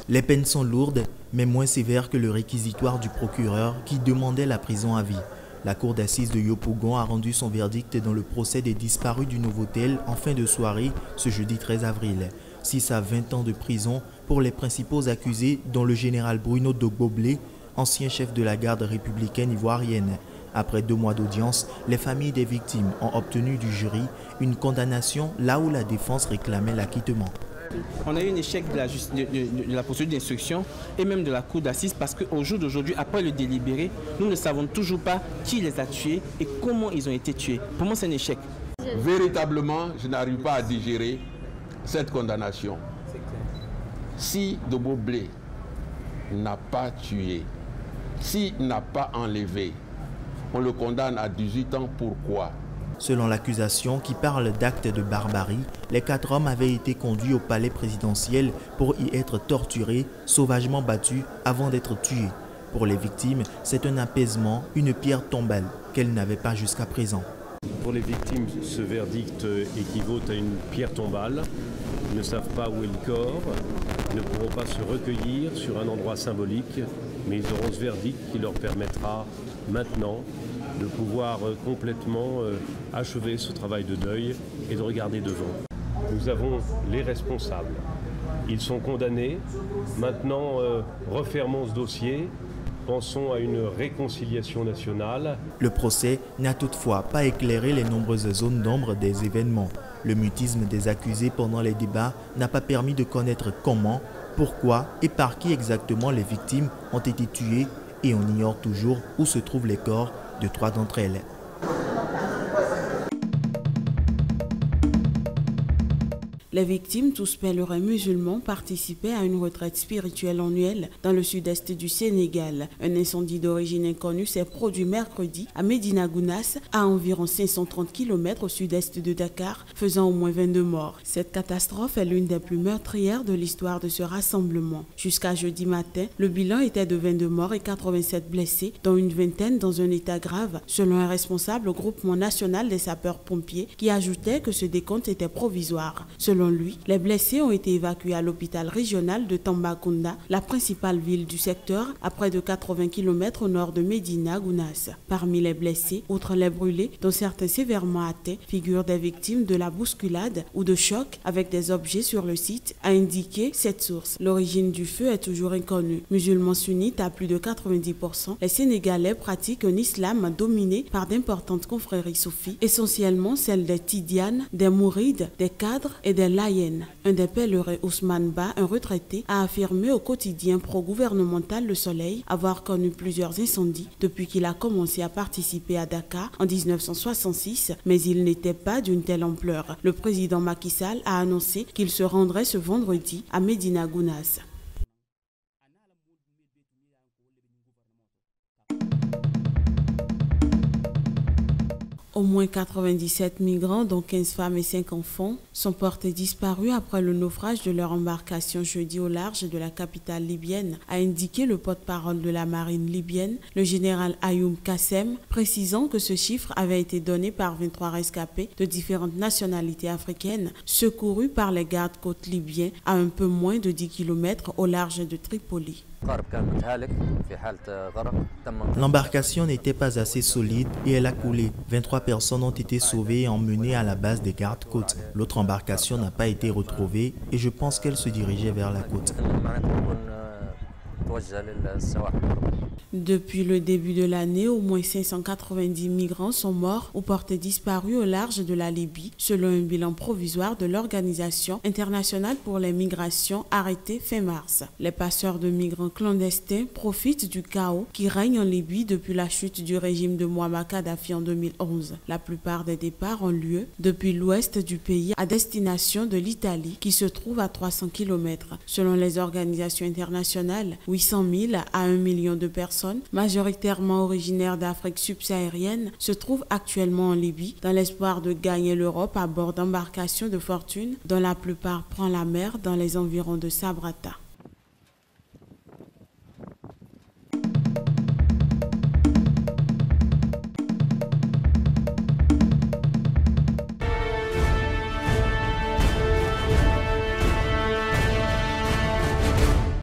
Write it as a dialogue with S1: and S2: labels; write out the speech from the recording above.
S1: Les peines sont lourdes, mais moins sévères que le réquisitoire du procureur qui demandait la prison à vie. La cour d'assises de Yopougon a rendu son verdict dans le procès des disparus du Novotel en fin de soirée ce jeudi 13 avril. 6 à 20 ans de prison pour les principaux accusés, dont le général Bruno Dogboblé, ancien chef de la garde républicaine ivoirienne. Après 2 mois d'audience, les familles des victimes ont obtenu du jury une condamnation là où la défense réclamait l'acquittement.
S2: On a eu un échec de la procédure d'instruction et même de la cour d'assises parce qu'au jour d'aujourd'hui, après le délibéré, nous ne savons toujours pas qui les a tués et comment ils ont été tués. Pour moi, c'est un échec.
S3: Véritablement, je n'arrive pas à digérer cette condamnation. Si Dogboblé n'a pas tué, s'il n'a pas enlevé, on le condamne à 18 ans. Pourquoi ?
S1: Selon l'accusation qui parle d'actes de barbarie, les 4 hommes avaient été conduits au palais présidentiel pour y être torturés, sauvagement battus avant d'être tués. Pour les victimes, c'est un apaisement, une pierre tombale qu'elles n'avaient pas jusqu'à présent.
S4: Pour les victimes, ce verdict équivaut à une pierre tombale. Ils ne savent pas où est le corps, ils ne pourront pas se recueillir sur un endroit symbolique, mais ils auront ce verdict qui leur permettra maintenant de pouvoir complètement achever ce travail de deuil et de regarder devant. Nous avons les responsables. Ils sont condamnés. Maintenant, refermons ce dossier. Pensons à une réconciliation nationale.
S1: Le procès n'a toutefois pas éclairé les nombreuses zones d'ombre des événements. Le mutisme des accusés pendant les débats n'a pas permis de connaître comment, pourquoi et par qui exactement les victimes ont été tuées, et on ignore toujours où se trouvent les corps de 3 d'entre elles.
S5: Les victimes, tous pèlerins musulmans, participaient à une retraite spirituelle annuelle dans le sud-est du Sénégal. Un incendie d'origine inconnue s'est produit mercredi à Médina Gounass, à environ 530 km au sud-est de Dakar, faisant au moins 22 morts. Cette catastrophe est l'une des plus meurtrières de l'histoire de ce rassemblement. Jusqu'à jeudi matin, le bilan était de 22 morts et 87 blessés, dont une vingtaine dans un état grave, selon un responsable au groupement national des sapeurs-pompiers qui ajoutait que ce décompte était provisoire. Selon lui, les blessés ont été évacués à l'hôpital régional de Tambacounda, la principale ville du secteur, à près de 80 km au nord de Médina Gounass. Parmi les blessés, outre les brûlés, dont certains sévèrement atteints, figurent des victimes de la bousculade ou de choc avec des objets sur le site, a indiqué cette source. L'origine du feu est toujours inconnue. Musulmans sunnites à plus de 90%, les Sénégalais pratiquent un islam dominé par d'importantes confréries soufis, essentiellement celles des Tidianes, des Mourides, des cadres et des Layen. Un des pèlerins, Ousmane Ba, un retraité, a affirmé au quotidien pro-gouvernemental Le Soleil avoir connu plusieurs incendies depuis qu'il a commencé à participer à Dakar en 1966, mais il n'était pas d'une telle ampleur. Le président Macky Sall a annoncé qu'il se rendrait ce vendredi à Médina Gounass. Au moins 97 migrants, dont 15 femmes et 5 enfants, sont portés disparus après le naufrage de leur embarcation jeudi au large de la capitale libyenne, a indiqué le porte-parole de la marine libyenne, le général Ayoub Kassem, précisant que ce chiffre avait été donné par 23 rescapés de différentes nationalités africaines, secourus par les gardes-côtes libyens à un peu moins de 10 km au large de Tripoli.
S1: L'embarcation n'était pas assez solide et elle a coulé. 23 personnes ont été sauvées et emmenées à la base des gardes-côtes. L'autre embarcation n'a pas été retrouvée et je pense qu'elle se dirigeait vers la côte.
S5: Depuis le début de l'année, au moins 590 migrants sont morts ou portés disparus au large de la Libye, selon un bilan provisoire de l'Organisation internationale pour les migrations arrêté fin mars. Les passeurs de migrants clandestins profitent du chaos qui règne en Libye depuis la chute du régime de Mouammar Kadhafi en 2011. La plupart des départs ont lieu depuis l'ouest du pays à destination de l'Italie, qui se trouve à 300 km. Selon les organisations internationales, 800 000 à 1 million de personnes, majoritairement originaires d'Afrique subsaharienne, se trouvent actuellement en Libye dans l'espoir de gagner l'Europe à bord d'embarcations de fortune dont la plupart prend la mer dans les environs de Sabrata.